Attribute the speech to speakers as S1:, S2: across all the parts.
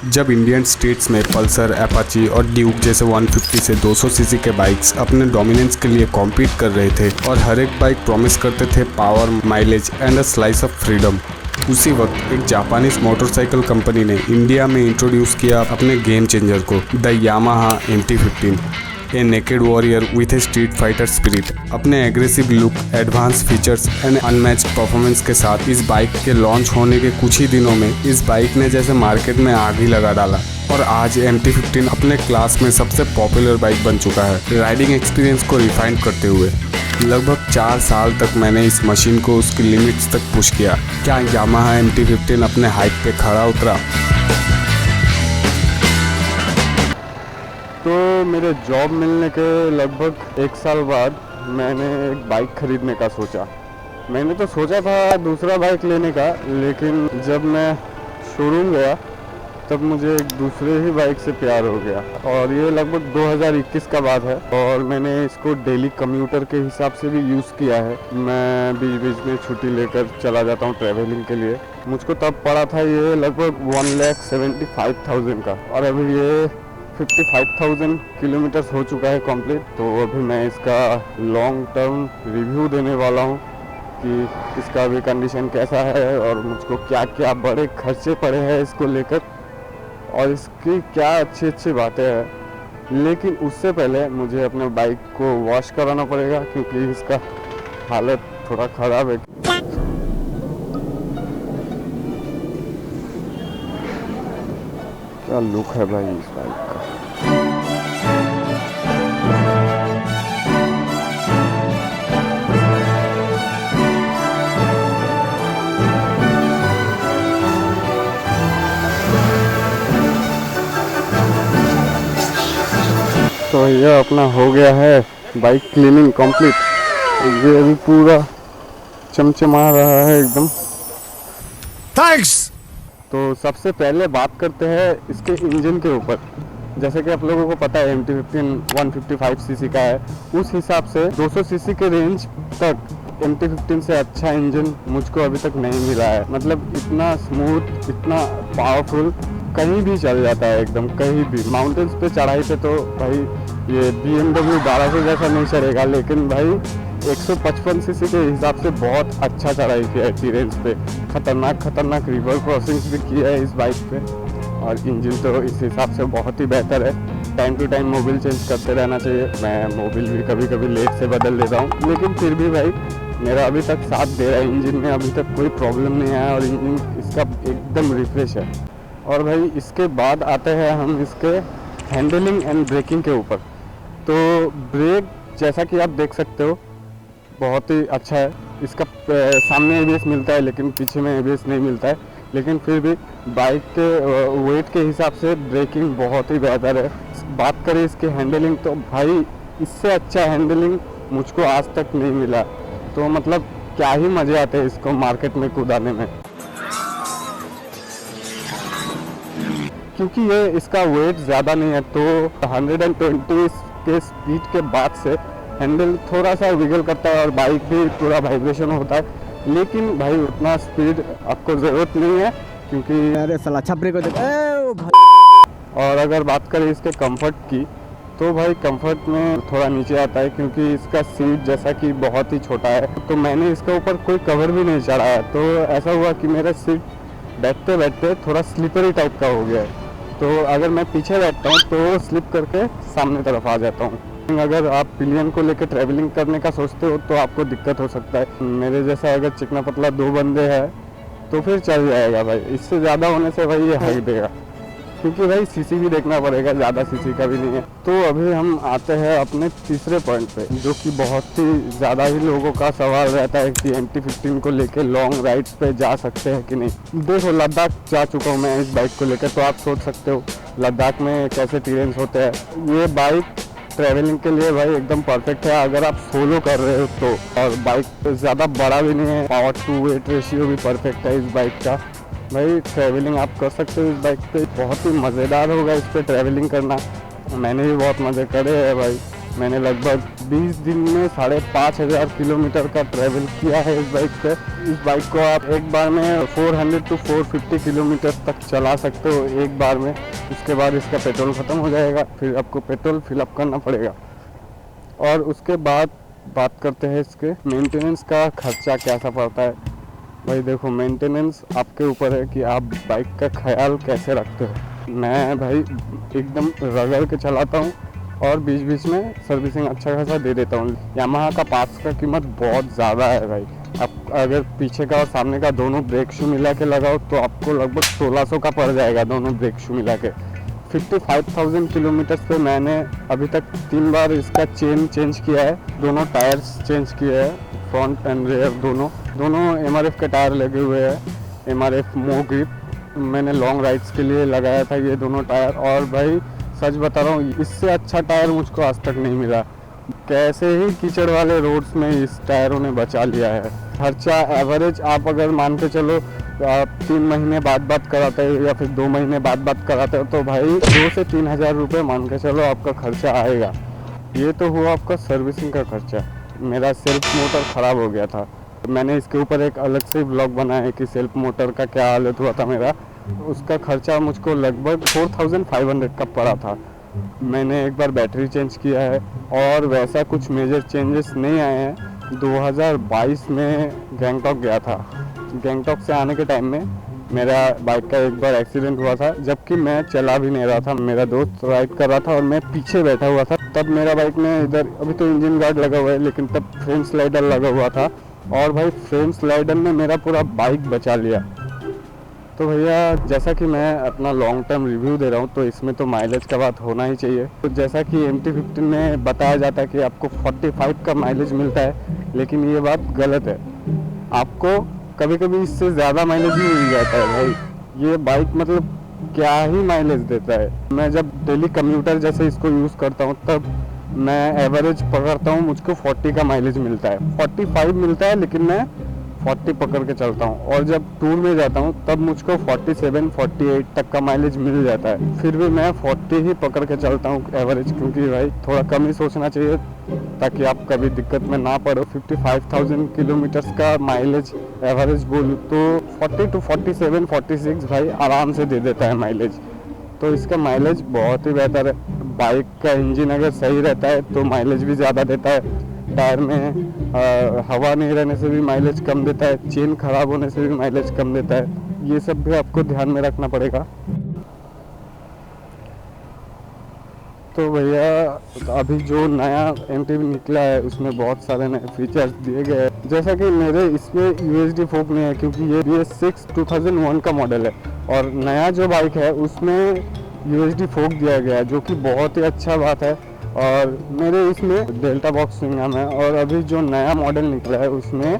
S1: जब Indian streets में Pulsar, Apache और ड्यूक जैसे 150 से 200 सीसी के बाइक्स अपने डोमिनेंस के लिए कॉम्पीट कर रहे थे और हर एक बाइक प्रॉमिस करते थे power, mileage and a slice of freedom, उसी वक्त एक जापानीज मोटरसाइकिल कंपनी ने इंडिया में इंट्रोड्यूस किया अपने गेम चेंजर को, the Yamaha MT-15, a naked warrior with a street fighter spirit. अपने aggressive look, advance features and unmatched performance के साथ इस बाइक के लॉन्च होने के कुछ ही दिनों में इस बाइक ने जैसे मार्केट में आग ही लगा डाला और आज MT-15 अपने क्लास में सबसे पॉपुलर बाइक बन चुका है, राइडिंग एक्सपीरियंस को रिफाइन करते हुए। लगभग 4 साल तक मैंने इस मशीन को उसकी लिमिट्स तक पुश किया। क्या यामाहा MT-15 अपने हाइप पे खड़ा उतरा?
S2: तो मेरे जॉब मिलने के लगभग 1 साल बाद मैंने एक बाइक खरीदने का सोचा। मैंने तो सोचा था दूसरा बाइक लेने का, लेकिन जब मैं शोरूम गया तब मुझे एक दूसरे ही बाइक से प्यार हो गया। और ये लगभग 2021 का बात है और मैंने इसको डेली कम्यूटर के हिसाब से भी यूज़ किया है। मैं बीच बीच में छुट्टी लेकर चला जाता हूँ ट्रैवलिंग के लिए। मुझको तब पड़ा था ये लगभग 1,75,000 का और अभी ये 55,000 किलोमीटर्स हो चुका है कंप्लीट। तो अभी मैं इसका लॉन्ग टर्म रिव्यू देने वाला हूँ कि इसका अभी कंडीशन कैसा है और मुझको क्या क्या बड़े खर्चे पड़े हैं इसको लेकर और इसकी क्या अच्छी अच्छी बातें हैं। लेकिन उससे पहले मुझे अपने बाइक को वॉश कराना पड़ेगा क्योंकि इसका हालत थोड़ा ख़राब है। क्या लुक है भाई इस बाइक का। तो ये अपना हो गया है बाइक क्लीनिंग कंप्लीट। ये अभी पूरा चमचमा रहा है एकदम।
S3: थैंक्स।
S2: तो सबसे पहले बात करते हैं इसके इंजन के ऊपर। जैसे कि आप लोगों को पता है MT-15 155 सीसी का है, उस हिसाब से 200 सीसी के रेंज तक MT-15 से अच्छा इंजन मुझको अभी तक नहीं मिला है। मतलब इतना स्मूथ, इतना पावरफुल, कहीं भी चल जाता है एकदम, कहीं भी। माउंटेन्स पे चढ़ाई पे तो भाई ये BMW 1200 जैसा नहीं चढ़ेगा, लेकिन भाई 155 सीसी के हिसाब से बहुत अच्छा चढ़ाई किया है टीरेंस पे। खतरनाक रिवर क्रॉसिंग्स भी किया है इस बाइक पे और इंजन तो इस हिसाब से बहुत ही बेहतर है। Time to time mobile change करते रहना चाहिए। मैं मोबिल भी कभी कभी लेट से बदल लेता हूँ, लेकिन फिर भी भाई मेरा अभी तक साथ दे रहा है। इंजन में अभी तक कोई प्रॉब्लम नहीं आया और इंजन इसका एकदम रिफ्रेश है। और भाई इसके बाद आते हैं हम इसके हैंडलिंग एंड ब्रेकिंग के ऊपर। तो ब्रेक जैसा कि आप देख सकते हो बहुत ही अच्छा है। इसका सामने ABS मिलता है लेकिन पीछे में ABS नहीं मिलता है, लेकिन फिर भी बाइक के वेट के हिसाब से ब्रेकिंग बहुत ही बेहतर है। बात करें इसके हैंडलिंग तो भाई इससे अच्छा हैंडलिंग मुझको आज तक नहीं मिला। तो मतलब क्या ही मज़े आते हैं इसको मार्केट में कूदाने में, क्योंकि ये इसका वेट ज़्यादा नहीं है। तो 120 के स्पीड के बाद से हैंडल थोड़ा सा विगल करता है और बाइक भी पूरा वाइब्रेशन होता है, लेकिन भाई उतना स्पीड आपको ज़रूरत नहीं है क्योंकि
S3: अरे साला अच्छा ब्रेक हो जाता।
S2: और अगर बात करें इसके कंफर्ट की तो भाई कंफर्ट में थोड़ा नीचे आता है क्योंकि इसका सीट जैसा कि बहुत ही छोटा है। तो मैंने इसके ऊपर कोई कवर भी नहीं चढ़ाया, तो ऐसा हुआ कि मेरा सीट बैठते बैठते थोड़ा स्लिपरी टाइप का हो गया है। तो अगर मैं पीछे बैठता हूँ तो स्लिप करके सामने तरफ आ जाता हूँ। अगर आप पिलियन को लेकर ट्रैवलिंग करने का सोचते हो तो आपको दिक्कत हो सकता है। मेरे जैसा अगर चिकना पतला 2 बंदे हैं तो फिर चल जाएगा भाई। इससे ज़्यादा होने से भाई ये हक देगा, क्योंकि भाई सीसी भी देखना पड़ेगा, ज़्यादा सीसी का भी नहीं है। तो अभी हम आते हैं अपने तीसरे पॉइंट पे, जो कि बहुत ही ज़्यादा ही लोगों का सवाल रहता है कि MT-15 को लेके लॉन्ग राइड्स पे जा सकते हैं कि नहीं। देखो लद्दाख जा चुका हूँ मैं इस बाइक को लेकर, तो आप सोच सकते हो लद्दाख में कैसे टीरेंस होते हैं। ये बाइक ट्रैवलिंग के लिए भाई एकदम परफेक्ट है अगर आप सोलो कर रहे हो तो। और बाइक ज़्यादा बड़ा भी नहीं है, पावर टू वेट रेशियो भी परफेक्ट है इस बाइक का। भाई ट्रैवलिंग आप कर सकते हो इस बाइक पे, बहुत ही मज़ेदार होगा इस पर ट्रैवलिंग करना। मैंने भी बहुत मज़े करे हैं भाई। मैंने लगभग 20 दिन में 5,500 किलोमीटर का ट्रैवल किया है इस बाइक पे। इस बाइक को आप एक बार में 400 to 450 किलोमीटर तक चला सकते हो एक बार में। उसके बाद इसका पेट्रोल ख़त्म हो जाएगा, फिर आपको पेट्रोल फिलअप करना पड़ेगा। और उसके बाद बात करते हैं इसके मेंटेनेंस का खर्चा कैसा पड़ता है। भाई देखो, मेंटेनेंस आपके ऊपर है कि आप बाइक का ख्याल कैसे रखते हो। मैं भाई एकदम रगड़ के चलाता हूँ और बीच बीच में सर्विसिंग अच्छा खासा दे देता हूँ। यामाहा का पार्ट्स का कीमत बहुत ज़्यादा है भाई। आप अगर पीछे का और सामने का दोनों ब्रेक शू मिला के लगाओ तो आपको लगभग 1600 का पड़ जाएगा दोनों ब्रेक शू मिला के। 55,000 किलोमीटर पे मैंने अभी तक 3 बार इसका चेन चेंज किया है, दोनों टायर्स चेंज किए हैं, फ्रंट एंड रेयर दोनों MRF के टायर लगे हुए हैं। MRF मो ग्रिप मैंने लॉन्ग राइड्स के लिए लगाया था ये दोनों टायर। और भाई सच बता रहा हूँ, इससे अच्छा टायर मुझको आज तक नहीं मिला। कैसे ही कीचड़ वाले रोड्स में इस टायरों ने बचा लिया है। खर्चा एवरेज आप अगर मान के चलो, आप 3 महीने बाद कराते हो या फिर 2 महीने बाद कराते हो तो भाई 2 से 3 हज़ार रुपये मान के चलो आपका खर्चा आएगा। ये तो हुआ आपका सर्विसिंग का खर्चा। मेरा सेल्फ मोटर ख़राब हो गया था, मैंने इसके ऊपर एक अलग से ब्लॉग बनाया है कि सेल्फ मोटर का क्या हालत हुआ था मेरा। उसका खर्चा मुझको लगभग 4,500 का पड़ा था। मैंने एक बार बैटरी चेंज किया है और वैसा कुछ मेजर चेंजेस नहीं आए हैं। 2022 में गैंगटॉक गया था। गैंगटॉक से आने के टाइम में मेरा बाइक का एक बार एक्सीडेंट हुआ था, जबकि मैं चला भी नहीं रहा था, मेरा दोस्त राइड कर रहा था और मैं पीछे बैठा हुआ था। तब मेरा बाइक में इधर अभी तो इंजन गार्ड लगा हुआ है, लेकिन तब फ्रेम स्लाइडर लगा हुआ था और भाई फ्रेम स्लाइडर ने मेरा पूरा बाइक बचा लिया। तो भैया जैसा कि मैं अपना लॉन्ग टर्म रिव्यू दे रहा हूँ तो इसमें तो माइलेज का बात होना ही चाहिए। तो जैसा कि MT-15 में बताया जाता है कि आपको 45 का माइलेज मिलता है, लेकिन ये बात गलत है। आपको कभी कभी इससे ज़्यादा माइलेज भी मिल जाता है भाई। ये बाइक मतलब क्या ही माइलेज देता है। मैं जब डेली कम्यूटर जैसे इसको यूज़ करता हूँ तब मैं एवरेज पकड़ता हूँ, मुझको 40 का माइलेज मिलता है। 45 मिलता है लेकिन मैं 40 पकड़ के चलता हूँ। और जब टूर में जाता हूँ तब मुझको 47, 48 तक का माइलेज मिल जाता है। फिर भी मैं 40 ही पकड़ के चलता हूँ एवरेज, क्योंकि भाई थोड़ा कम ही सोचना चाहिए ताकि आप कभी दिक्कत में ना पड़ो। 55,000 किलोमीटर्स का माइलेज एवरेज बोलूँ तो 40 to 47, 46 भाई आराम से दे देता है माइलेज। तो इसका माइलेज बहुत ही बेहतर है। बाइक का इंजन अगर सही रहता है तो माइलेज भी ज़्यादा देता है। टायर में हवा नहीं रहने से भी माइलेज कम देता है, चेन खराब होने से भी माइलेज कम देता है। ये सब भी आपको ध्यान में रखना पड़ेगा। तो भैया अभी जो नया MT निकला है उसमें बहुत सारे नए फीचर्स दिए गए हैं। जैसा कि मेरे इसमें USD फोक नहीं है क्योंकि ये BS6 2001 का मॉडल है और नया जो बाइक है उसमें USD फोक दिया गया है, जो कि बहुत ही अच्छा बात है। और मेरे इसमें डेल्टा बॉक्स स्विंगआर्म है और अभी जो नया मॉडल निकला है उसमें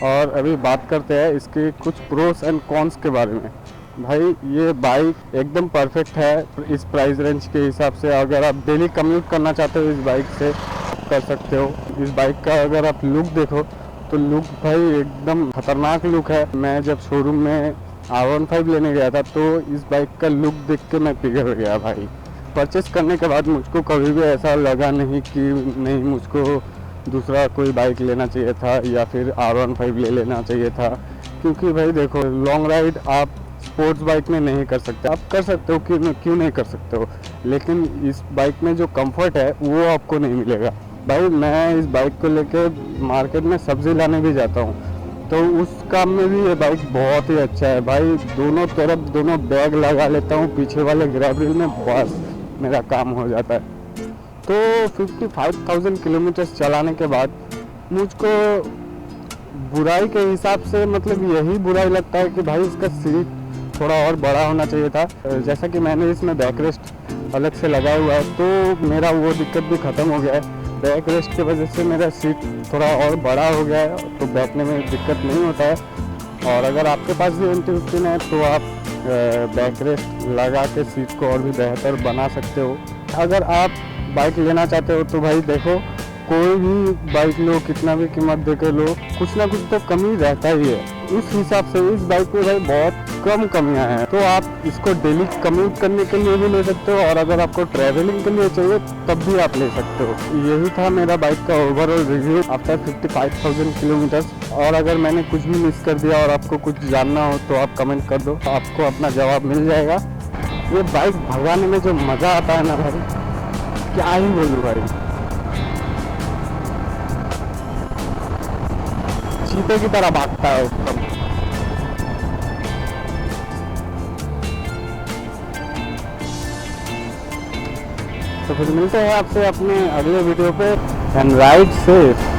S2: और अभी बात करते हैं इसके कुछ प्रोस एंड कॉन्स के बारे में। भाई ये बाइक एकदम परफेक्ट है इस प्राइस रेंज के हिसाब से। अगर आप डेली कम्यूट करना चाहते हो इस बाइक से कर सकते हो। इस बाइक का अगर आप लुक देखो तो लुक भाई एकदम खतरनाक लुक है। मैं जब शोरूम में R15 लेने गया था तो इस बाइक का लुक देख के मैं पिघल गया भाई। परचेस करने के बाद मुझको कभी भी ऐसा लगा नहीं कि नहीं मुझको दूसरा कोई बाइक लेना चाहिए था या फिर R15 ले लेना चाहिए था। क्योंकि भाई देखो, लॉन्ग राइड आप स्पोर्ट्स बाइक में नहीं कर सकते। आप कर सकते हो, क्यों नहीं कर सकते हो, लेकिन इस बाइक में जो कंफर्ट है वो आपको नहीं मिलेगा। भाई मैं इस बाइक को लेके मार्केट में सब्जी लाने भी जाता हूँ तो उस काम में भी ये बाइक बहुत ही अच्छा है भाई। दोनों तरफ दोनों बैग लगा लेता हूँ, पीछे वाले ग्रैब रेल में बस मेरा काम हो जाता है। तो 55,000 किलोमीटर चलाने के बाद मुझको बुराई के हिसाब से मतलब यही बुराई लगता है कि भाई इसका सीट थोड़ा और बड़ा होना चाहिए था। जैसा कि मैंने इसमें बैक रेस्ट अलग से लगाया हुआ है तो मेरा वो दिक्कत भी ख़त्म हो गया है। बैक रेस्ट की वजह से मेरा सीट थोड़ा और बड़ा हो गया है तो बैठने में दिक्कत नहीं होता है। और अगर आपके पास भी MT-15 है तो आप बैक रेस्ट लगा के सीट को और भी बेहतर बना सकते हो। अगर आप बाइक लेना चाहते हो तो भाई देखो, कोई भी बाइक लो, कितना भी कीमत दे के लो, कुछ ना कुछ तो कमी रहता ही है। उस हिसाब से इस बाइक में भाई बहुत कम कमियां हैं, तो आप इसको डेली कम्यूट करने के लिए भी ले सकते हो, और अगर आपको ट्रैवलिंग के लिए चाहिए तब भी आप ले सकते हो। यही था मेरा बाइक का ओवरऑल रिव्यू आफ्टर 55,000 किलोमीटर्स। और अगर मैंने कुछ भी मिस कर दिया और आपको कुछ जानना हो तो आप कमेंट कर दो, आपको अपना जवाब मिल जाएगा। ये बाइक भगाने में जो मज़ा आता है ना भाई, क्या ही बोलूँ भाई, चीते की तरह भागता है एकदम। तो फिर मिलते हैं आपसे अपने अगले वीडियो पे, एंड राइड सेफ।